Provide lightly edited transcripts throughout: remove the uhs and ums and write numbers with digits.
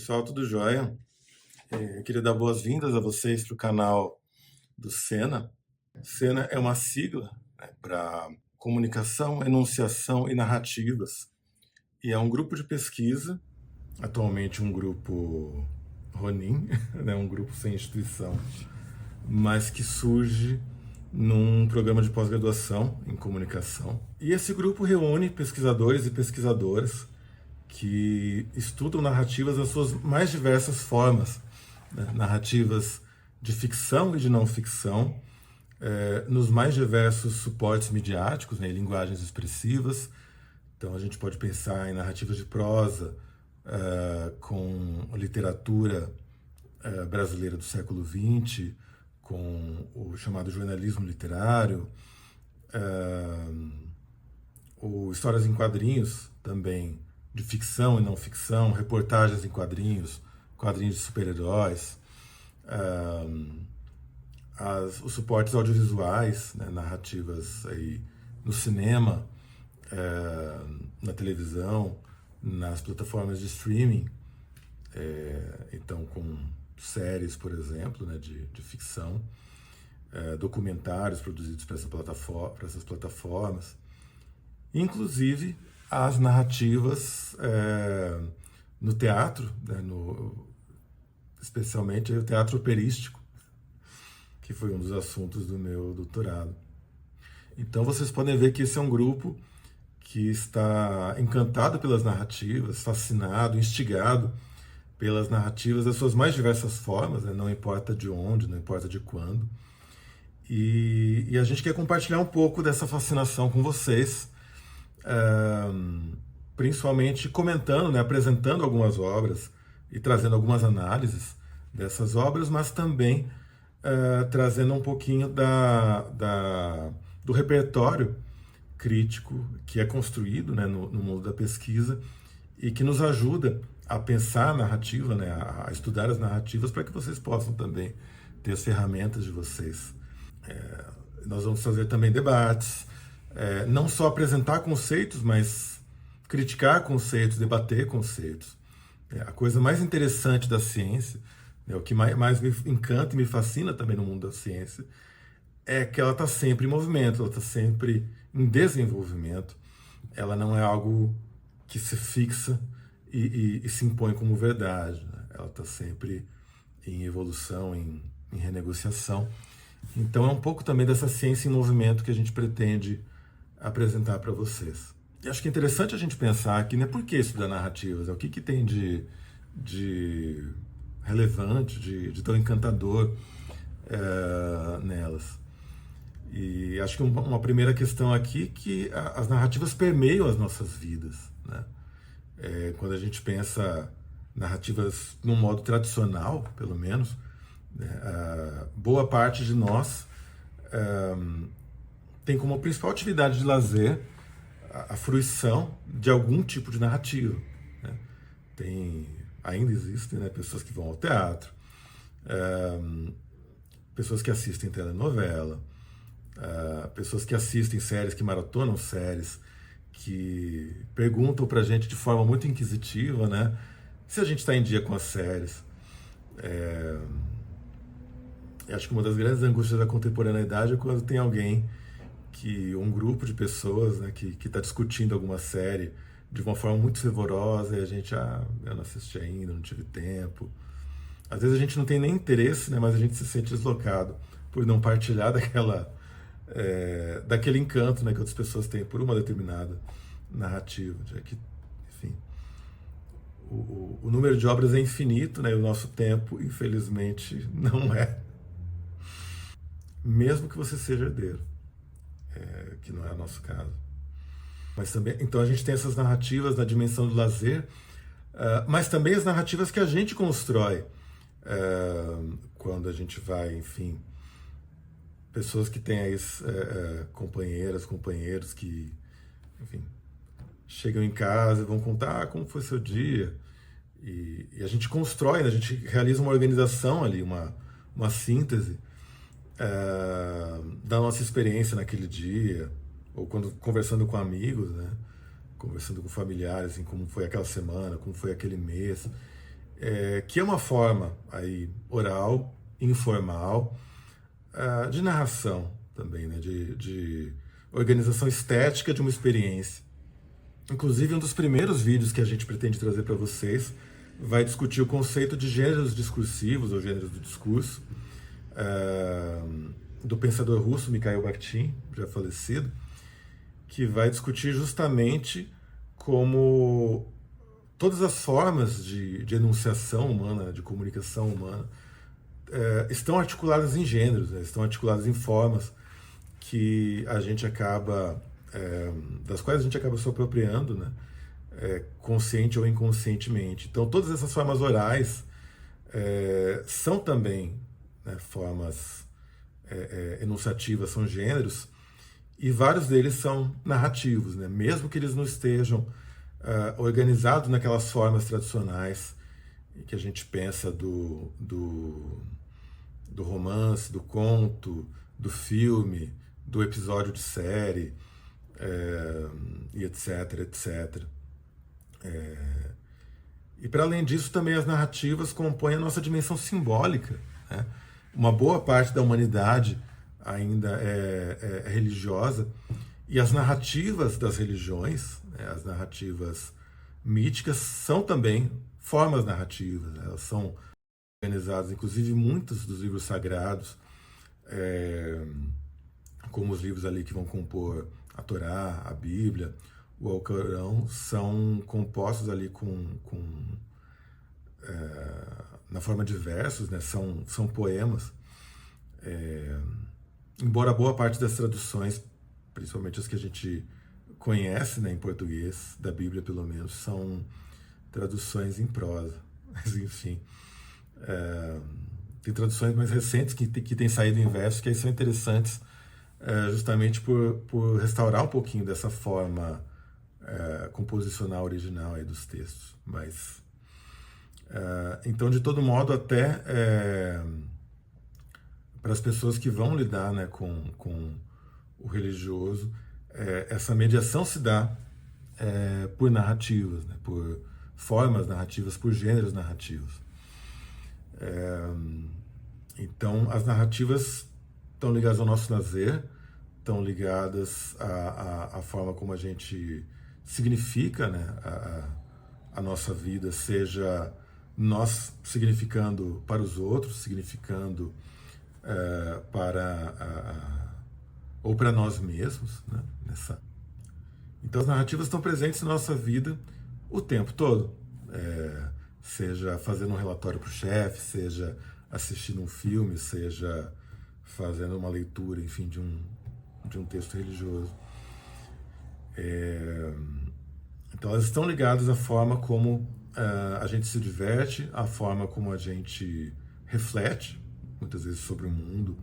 pessoal, tudo jóia? Eu queria dar boas-vindas a vocês para o canal do SENA. SENA é uma sigla, né, para Comunicação, Enunciação e Narrativas. E é um grupo de pesquisa, atualmente um grupo Ronin, né, um grupo sem instituição, mas que surge num programa de pós-graduação em comunicação. E esse grupo reúne pesquisadores e pesquisadoras que estudam narrativas nas suas mais diversas formas, né? Narrativas de ficção e de não ficção, nos mais diversos suportes midiáticos, né, linguagens expressivas. Então a gente pode pensar em narrativas de prosa, com literatura brasileira do século XX, com o chamado jornalismo literário, ou histórias em quadrinhos também, de ficção e não ficção, reportagens em quadrinhos, quadrinhos de super-heróis, os suportes audiovisuais, né, narrativas aí no cinema, na televisão, nas plataformas de streaming, então com séries, por exemplo, né, de ficção, documentários produzidos para essas plataformas, inclusive as narrativas no teatro, né, especialmente o teatro operístico, que foi um dos assuntos do meu doutorado. Então vocês podem ver que esse é um grupo que está encantado pelas narrativas, fascinado, instigado pelas narrativas das suas mais diversas formas, né? Não importa de onde, não importa de quando. E a gente quer compartilhar um pouco dessa fascinação com vocês, principalmente comentando, né, apresentando algumas obras e trazendo algumas análises dessas obras, mas também trazendo um pouquinho do repertório crítico que é construído, né, no mundo da pesquisa e que nos ajuda a pensar a narrativa, né, a estudar as narrativas para que vocês possam também ter as ferramentas de vocês. Nós vamos fazer também debates, não só apresentar conceitos, mas criticar conceitos, debater conceitos. A coisa mais interessante da ciência, né, o que mais me encanta e me fascina também no mundo da ciência, é que ela está sempre em movimento, ela está sempre em desenvolvimento. Ela não é algo que se fixa e se impõe como verdade, né? Ela está sempre em evolução, em renegociação. Então é um pouco também dessa ciência em movimento que a gente pretende apresentar para vocês. E acho que é interessante a gente pensar aqui, né, por que estudar narrativas? O que tem de relevante, de tão encantador nelas? E acho que uma primeira questão aqui é que as narrativas permeiam as nossas vidas, né? Quando a gente pensa narrativas num modo tradicional, pelo menos, né, boa parte de nós tem como principal atividade de lazer a fruição de algum tipo de narrativa, né? Ainda existem, né, pessoas que vão ao teatro, pessoas que assistem telenovela, pessoas que assistem séries, que maratonam séries, que perguntam pra gente de forma muito inquisitiva, né, se a gente está em dia com as séries. Acho que uma das grandes angústias da contemporaneidade é quando tem alguém, um grupo de pessoas, né, que está discutindo alguma série de uma forma muito fervorosa e a gente, eu não assisti ainda, não tive tempo. Às vezes a gente não tem nem interesse, né, mas a gente se sente deslocado por não partilhar daquele encanto, né, que outras pessoas têm por uma determinada narrativa. Enfim, o número de obras é infinito, né, e o nosso tempo, infelizmente, não é. Mesmo que você seja herdeiro, que não é o nosso caso. Mas também, então a gente tem essas narrativas na dimensão do lazer, mas também as narrativas que a gente constrói quando a gente vai, enfim, pessoas que têm aí companheiras, companheiros que, enfim, chegam em casa e vão contar como foi seu dia, e a gente constrói, né? A gente realiza uma organização ali, uma síntese da nossa experiência naquele dia, ou quando conversando com amigos, né? Conversando com familiares, assim, como foi aquela semana, como foi aquele mês. que é uma forma aí oral, informal, de narração também, né? De organização estética de uma experiência. Inclusive, um dos primeiros vídeos que a gente pretende trazer para vocês vai discutir o conceito de gêneros discursivos, ou gêneros do discurso, do pensador russo Mikhail Bakhtin, já falecido, que vai discutir justamente como todas as formas de enunciação humana, de comunicação humana, estão articuladas em gêneros, né? Estão articuladas em formas que a gente acaba, das quais a gente acaba se apropriando, né? Consciente ou inconscientemente. Então, todas essas formas orais são também, né, formas enunciativas, são gêneros, e vários deles são narrativos, né? Mesmo que eles não estejam organizados naquelas formas tradicionais que a gente pensa do romance, do conto, do filme, do episódio de série, e etc, etc. E para além disso, também as narrativas compõem a nossa dimensão simbólica, né? Uma boa parte da humanidade ainda é religiosa, e as narrativas das religiões, né, as narrativas míticas, são também formas narrativas, né? Elas são organizadas, inclusive muitos dos livros sagrados, como os livros ali que vão compor a Torá, a Bíblia, o Alcorão, são compostos ali na forma de versos, né? São poemas. Embora boa parte das traduções, principalmente as que a gente conhece, né, em português, da Bíblia pelo menos, são traduções em prosa. Mas enfim, tem traduções mais recentes que têm saído em versos, que aí são interessantes, justamente por restaurar um pouquinho dessa forma composicional original aí dos textos. Mas, então, de todo modo, até para as pessoas que vão lidar, né, com o religioso, essa mediação se dá por narrativas, né, por formas narrativas, por gêneros narrativos. Então, as narrativas estão ligadas ao nosso lazer, estão ligadas à forma como a gente significa, né, a nossa vida, seja nós significando para os outros, significando ou para nós mesmos, né, Então, as narrativas estão presentes na nossa vida o tempo todo, seja fazendo um relatório para o chefe, seja assistindo um filme, seja fazendo uma leitura, enfim, de um texto religioso. Então, elas estão ligadas à forma como a gente se diverte, à forma como a gente reflete, muitas vezes, sobre o mundo,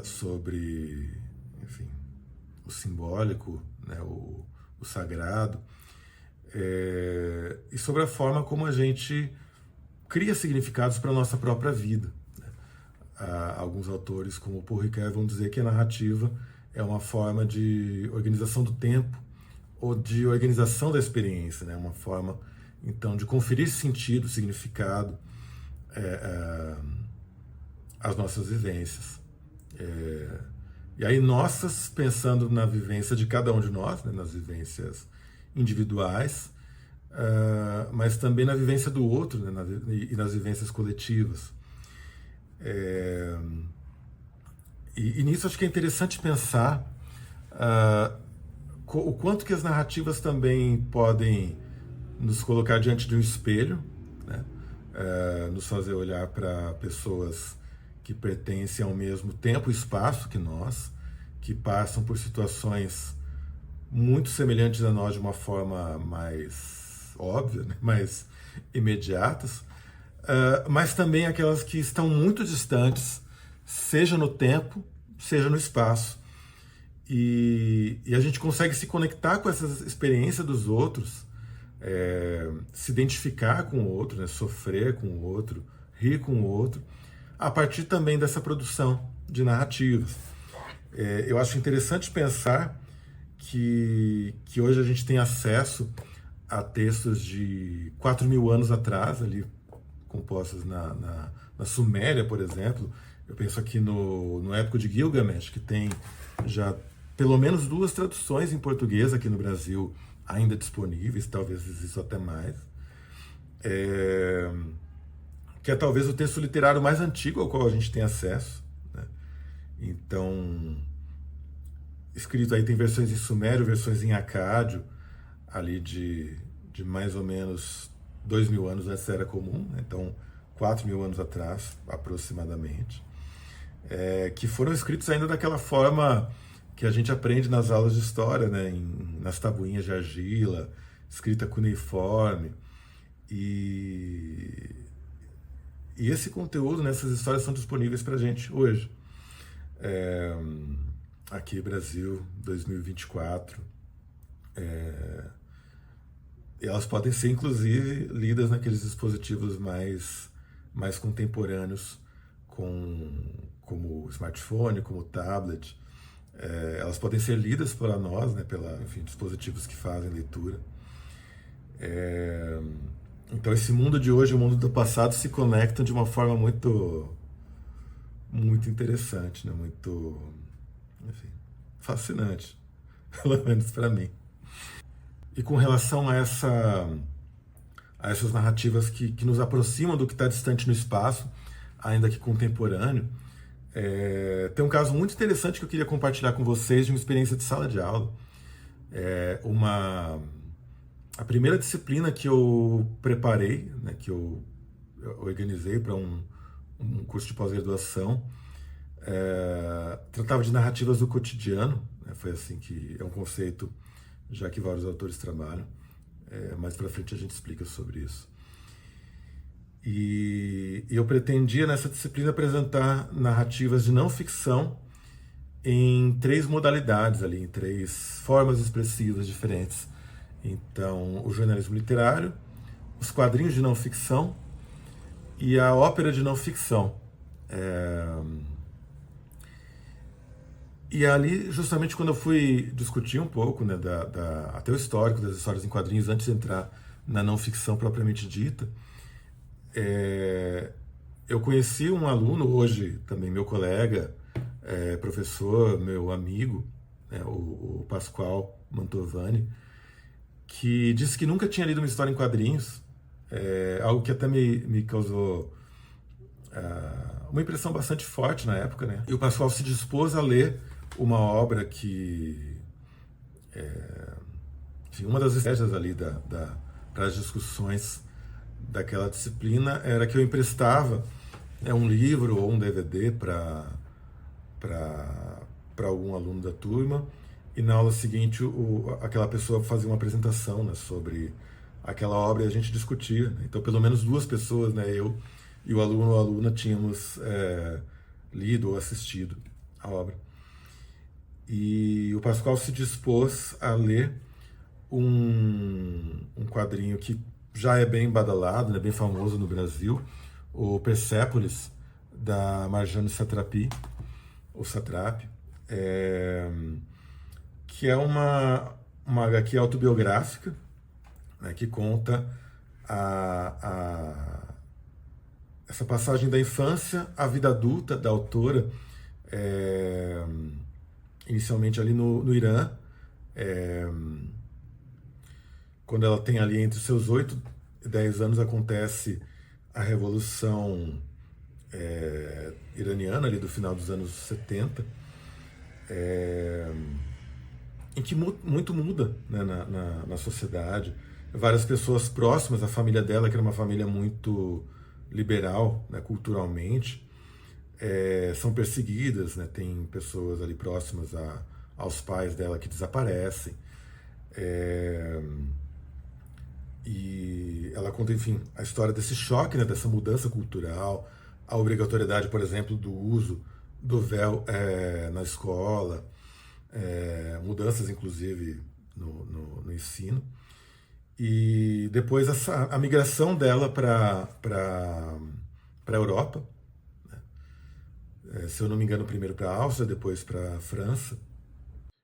sobre, enfim, o simbólico, né, o sagrado, e sobre a forma como a gente cria significados para a nossa própria vida. Alguns autores, como o Paul Ricoeur, vão dizer que a narrativa é uma forma de organização do tempo ou de organização da experiência, né? Uma forma, então, de conferir sentido, significado às nossas vivências. E aí nossas, pensando na vivência de cada um de nós, né? Nas vivências individuais, mas também na vivência do outro, né? E nas vivências coletivas. E nisso acho que é interessante pensar o quanto que as narrativas também podem nos colocar diante de um espelho, né? Nos fazer olhar para pessoas que pertencem ao mesmo tempo e espaço que nós, que passam por situações muito semelhantes a nós de uma forma mais óbvia, né? Mais imediatas, mas também aquelas que estão muito distantes, seja no tempo, seja no espaço. E a gente consegue se conectar com essa experiência dos outros, se identificar com o outro, né? Sofrer com o outro, rir com o outro, a partir também dessa produção de narrativas. Eu acho interessante pensar que hoje a gente tem acesso a textos de 4.000 anos atrás, ali compostas na Suméria, por exemplo. Eu penso aqui no Épico de Gilgamesh, que tem já pelo menos 2 traduções em português aqui no Brasil ainda disponíveis, talvez existam até mais. É, que é talvez o texto literário mais antigo ao qual a gente tem acesso, né? Então, escrito aí tem versões em sumério, versões em acádio, ali de mais ou menos 2.000 anos antes da Era Comum, né? Então 4.000 anos atrás, aproximadamente, que foram escritos ainda daquela forma que a gente aprende nas aulas de história, né? Nas tabuinhas de argila, escrita cuneiforme. E esse conteúdo, né, essas histórias são disponíveis para a gente hoje. É, aqui, Brasil, 2024. E elas podem ser, inclusive, lidas naqueles dispositivos mais contemporâneos, como o smartphone, como o tablet. Elas podem ser lidas por nós, né, enfim, dispositivos que fazem leitura. Então esse mundo de hoje e o mundo do passado se conectam de uma forma muito interessante, né? Muito, enfim, fascinante, pelo menos para mim. E com relação a essas narrativas que nos aproximam do que está distante no espaço, ainda que contemporâneo, tem um caso muito interessante que eu queria compartilhar com vocês de uma experiência de sala de aula. A primeira disciplina que eu preparei, né, que eu organizei para um curso de pós-graduação, tratava de narrativas do cotidiano, né, foi assim que é um conceito já que vários autores trabalham. Mais para frente a gente explica sobre isso. E eu pretendia nessa disciplina apresentar narrativas de não ficção em 3 modalidades ali, em 3 formas expressivas diferentes. Então, o jornalismo literário, os quadrinhos de não ficção e a ópera de não ficção. E ali, justamente quando eu fui discutir um pouco, né, até o histórico das histórias em quadrinhos, antes de entrar na não ficção propriamente dita, eu conheci um aluno, hoje também meu colega, professor, meu amigo, né, o Pascoal Mantovani, que disse que nunca tinha lido uma história em quadrinhos, algo que até me causou uma impressão bastante forte na época, né? E o Pascoal se dispôs a ler uma obra que, enfim, uma das estratégias ali para as discussões daquela disciplina era que eu emprestava, né, um livro ou um DVD para algum aluno da turma, e na aula seguinte aquela pessoa fazia uma apresentação, né, sobre aquela obra e a gente discutia, né? Então pelo menos 2 pessoas, né, eu e o aluno ou a aluna, tínhamos lido ou assistido a obra. E o Pascoal se dispôs a ler um quadrinho que já é bem badalado, né, bem famoso no Brasil, o Persépolis, da Marjane Satrapi, ou Satrapi, que é uma HQ autobiográfica, né, que conta essa passagem da infância à vida adulta da autora, inicialmente ali no Irã, quando ela tem ali entre os seus 8 e 10 anos, acontece a Revolução iraniana, ali do final dos anos 70, em que muito muda, né, na sociedade. Várias pessoas próximas, a família dela, que era uma família muito liberal, né, culturalmente, são perseguidas, né, tem pessoas ali próximas aos pais dela que desaparecem. E ela conta, enfim, a história desse choque, né, dessa mudança cultural, a obrigatoriedade, por exemplo, do uso do véu na escola, mudanças, inclusive, no ensino. E depois a migração dela para a Europa, se eu não me engano, primeiro para a Áustria, depois para a França.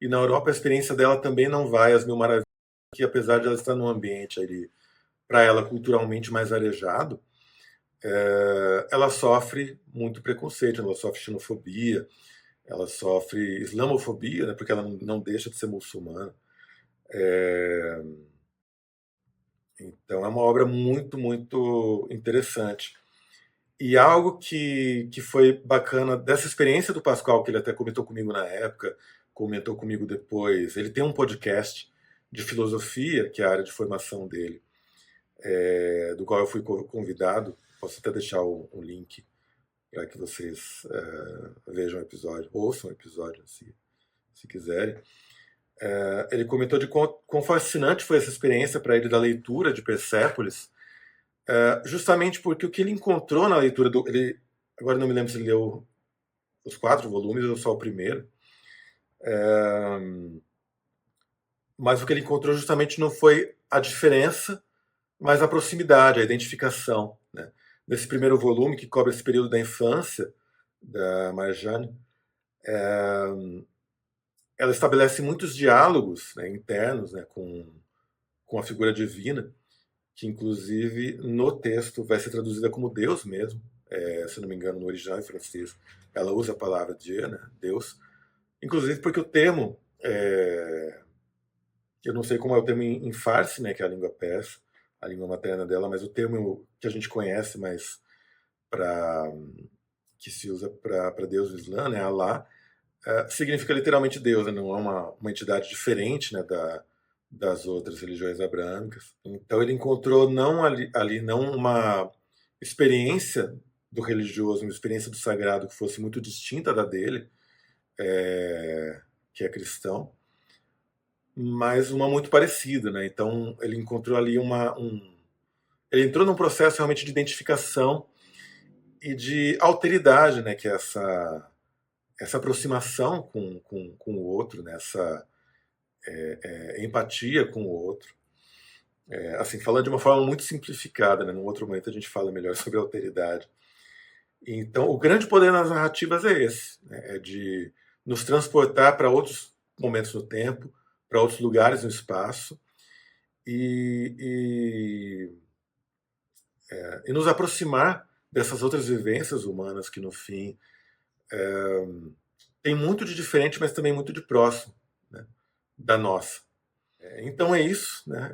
E na Europa a experiência dela também não vai às mil maravilhas, que apesar de ela estar num ambiente ali, para ela, culturalmente mais arejado, ela sofre muito preconceito, ela sofre xenofobia, ela sofre islamofobia, né, porque ela não deixa de ser muçulmana. É, então é uma obra muito, muito interessante. E algo que foi bacana dessa experiência do Pascoal, que ele até comentou comigo na época, comentou comigo depois, ele tem um podcast de filosofia, que é a área de formação dele, do qual eu fui convidado. Posso até deixar um link para que vocês vejam o episódio, ouçam o episódio, se quiserem. Ele comentou de quão fascinante foi essa experiência para ele da leitura de Persépolis, justamente porque o que ele encontrou na leitura agora não me lembro se ele leu os 4 volumes ou só o primeiro, mas o que ele encontrou justamente não foi a diferença, mas a proximidade, a identificação, né? Nesse primeiro volume, que cobre esse período da infância da Marjane, ela estabelece muitos diálogos, né, internos, né, com a figura divina, que inclusive no texto vai ser traduzida como Deus mesmo, se não me engano, no original em francês, ela usa a palavra Dieu, né, Deus, inclusive porque o termo, eu não sei como é o termo em farsi, né, que é a língua persa, a língua materna dela, mas o termo que a gente conhece, mas para que se usa para Deus do Islã, né, Allah, significa literalmente Deus, né, não é uma entidade diferente, né, das outras religiões abrâmicas. Então ele encontrou não ali não uma experiência do religioso, uma experiência do sagrado que fosse muito distinta da dele, que é cristão, mas uma muito parecida, né? Então ele encontrou ali ele entrou num processo realmente de identificação e de alteridade, né? Que é essa aproximação com o outro, né? Essa empatia com o outro. Assim, falando de uma forma muito simplificada, né? Num outro momento a gente fala melhor sobre alteridade. Então, o grande poder nas narrativas é esse, né? É de nos transportar para outros momentos no tempo, para outros lugares no espaço, e, e nos aproximar dessas outras vivências humanas que, no fim, tem muito de diferente, mas também muito de próximo, né, da nossa. Então é isso, né?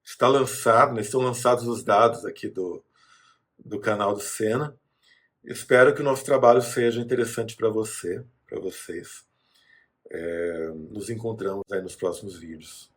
Está lançado, né, estão lançados os dados aqui do canal do Sena. Espero que o nosso trabalho seja interessante para você, para vocês. Nos encontramos aí nos próximos vídeos.